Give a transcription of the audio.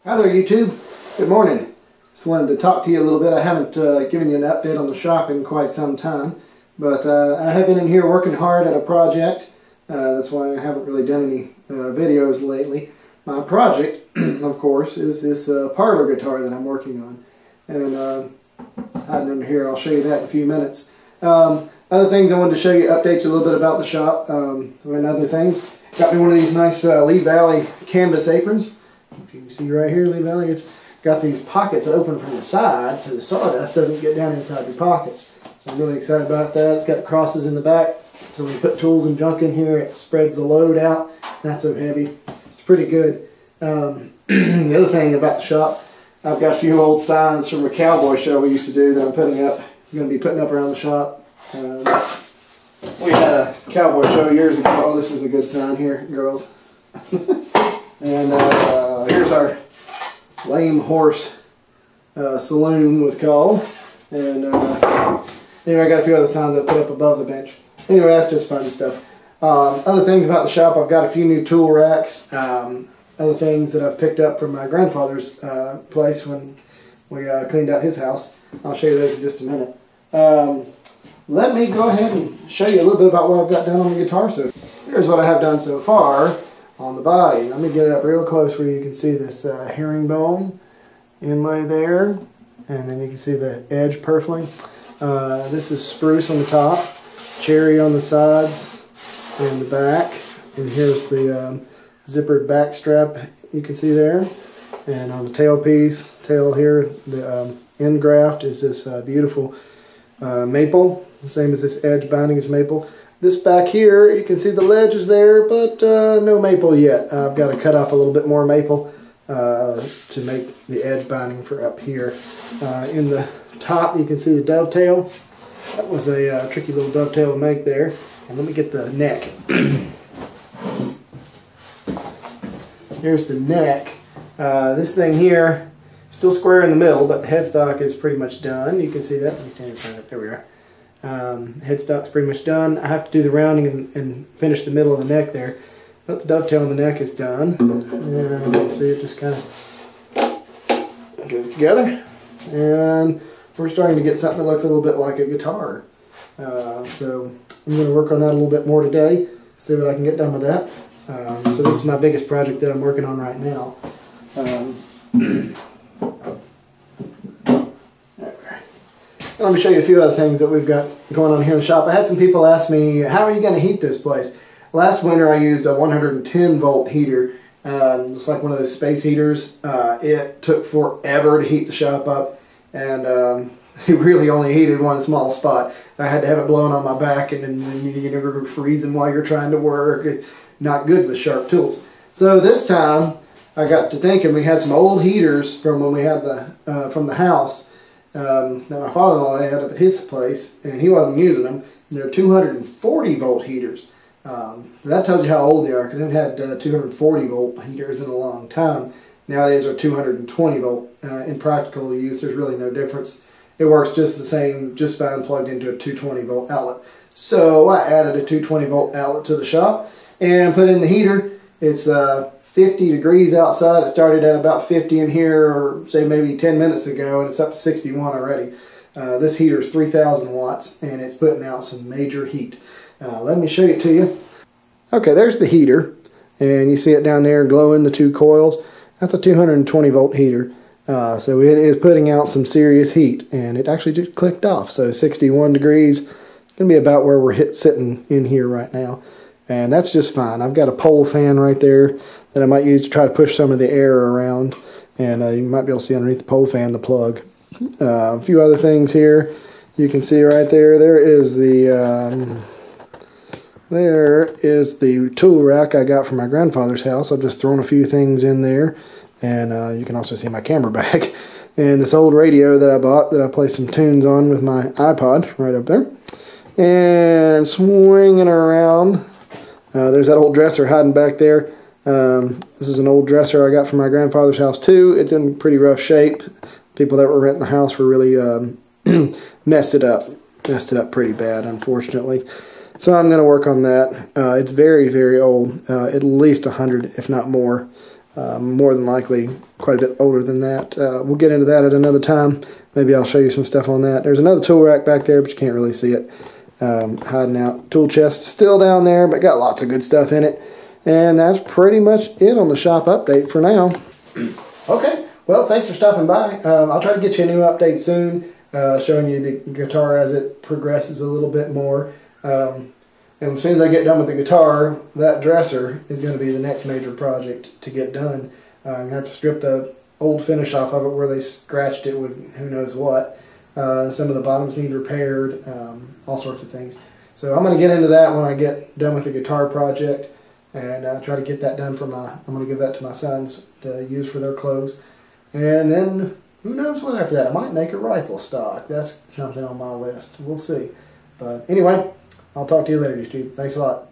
Hi there, YouTube. Good morning. Just wanted to talk to you a little bit. I haven't given you an update on the shop in quite some time, but I have been in here working hard at a project. That's why I haven't really done any videos lately. My project, of course, is this Parlor guitar that I'm working on. And it's hiding under here. I'll show you that in a few minutes. Other things I wanted to show you, update you a little bit about the shop and other things. Got me one of these nice Lee Valley canvas aprons. If you can see right here, Lee Valley, it's got these pockets open from the side so the sawdust doesn't get down inside your pockets. So I'm really excited about that. It's got crosses in the back, so when you put tools and junk in here, it spreads the load out. Not so heavy. It's pretty good. The other thing about the shop, I've got a few old signs from a cowboy show we used to do that I'm putting up. I'm going to be putting up around the shop. We had a cowboy show years ago. Oh, this is a good sign here, girls. And here's our Lame Horse Saloon was called. And anyway, I got a few other signs I put up above the bench. Anyway, that's just fun stuff. Other things about the shop, I've got a few new tool racks. Other things that I've picked up from my grandfather's place when we cleaned out his house. I'll show you those in just a minute. Let me go ahead and show you a little bit about what I've got done on the guitar. So here's what I have done so far on the body. Let me get it up real close where you can see this herringbone inlay there, and then you can see the edge purfling. This is spruce on the top, cherry on the sides and the back, and here's the zippered back strap you can see there. And on the tail here, the end graft is this beautiful maple, the same as this edge binding is maple. This back here, you can see the ledge is there, but no maple yet. I've got to cut off a little bit more maple to make the edge binding for up here. In the top, you can see the dovetail. That was a tricky little dovetail to make there. And let me get the neck. Here's the neck. This thing here, still square in the middle, but the headstock is pretty much done. You can see that. Let me stand in front of it. There we are. Headstock's pretty much done. I have to do the rounding and finish the middle of the neck there. But the dovetail on the neck is done. And you can see it just kind of goes together. And we're starting to get something that looks a little bit like a guitar. So I'm going to work on that a little bit more today, see what I can get done with that. So this is my biggest project that I'm working on right now. Let me show you a few other things that we've got going on here in the shop. I had some people ask me, how are you going to heat this place? Last winter I used a 110 volt heater, just like one of those space heaters. It took forever to heat the shop up, and it really only heated one small spot. I had to have it blowing on my back, and then you're freezing while you're trying to work. It's not good with sharp tools. So this time I got to thinking, we had some old heaters from when we had from the house that my father-in-law had up at his place, and he wasn't using them. They're 240 volt heaters. That tells you how old they are, because they haven't had 240 volt heaters in a long time. Nowadays they're 220 volt. In practical use, there's really no difference. It works just the same, just fine plugged into a 220 volt outlet. So I added a 220 volt outlet to the shop and put in the heater. It's 50 degrees outside. It started at about 50 in here, or say maybe 10 minutes ago, and it's up to 61 already. This heater is 3,000 watts, and it's putting out some major heat. Let me show it to you. Okay, there's the heater, and you see it down there glowing, the two coils. That's a 220 volt heater. So it is putting out some serious heat, and it actually just clicked off. So 61 degrees, it's going to be about where we're sitting in here right now. And that's just fine. I've got a pole fan right there that I might use to try to push some of the air around. And you might be able to see underneath the pole fan the plug. A few other things here. You can see right there, there is the tool rack I got from my grandfather's house. I've just thrown a few things in there. And you can also see my camera bag. And this old radio that I bought that I play some tunes on with my iPod right up there. And swinging around, there's that old dresser hiding back there. This is an old dresser I got from my grandfather's house too. It's in pretty rough shape. People that were renting the house were really messed it up pretty bad, unfortunately. So I'm going to work on that. It's very, very old, at least 100, if not more. more than likely quite a bit older than that. We'll get into that at another time. Maybe I'll show you some stuff on that. There's another tool rack back there, but you can't really see it. Hiding out. Tool chest still down there, but got lots of good stuff in it. And that's pretty much it on the shop update for now. Okay, well, thanks for stopping by. I'll try to get you a new update soon, showing you the guitar as it progresses a little bit more. And as soon as I get done with the guitar, that dresser is going to be the next major project to get done. I'm going to have to strip the old finish off of it where they scratched it with who knows what. Some of the bottoms need repaired, all sorts of things. So I'm going to get into that when I get done with the guitar project and try to get that done for I'm going to give that to my sons to use for their clothes. And then who knows what after that. I might make a rifle stock. That's something on my list. We'll see. But anyway, I'll talk to you later, YouTube. Thanks a lot.